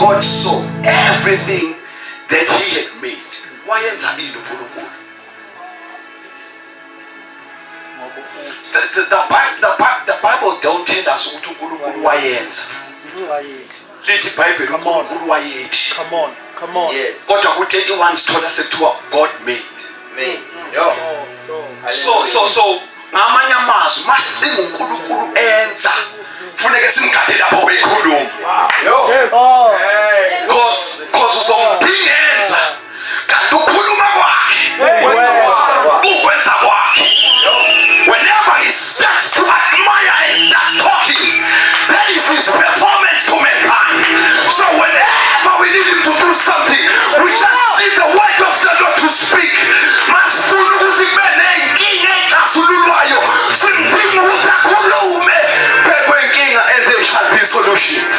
God saw everything that he had made. Wayenza ini uNkulunkulu? The Bible don't tell us ukuthi uNkulunkulu wayenza. Lithi iBhayibheli uNkulunkulu wayethi. Come on. Yes. Kodwa ku-31 sithola sekuthiwa God made. Yo. So ngamanye amazwi masicinga uNkulunkulu enza kufuneka simgade lapho beyikhuluma. Because uzomphingenza kanti ukhuluma kwakhe. Ukwenza kwakhe. Whenever he starts to admire and starts talking, that is his performance to mankind. So whenever we need him to do something, we just need the word of the Lord to speak. Masifuna ukuthi kube nenkinga exazululwayo. Simdinga ukuthi akhulume bekwenkinga and there shall be solutions.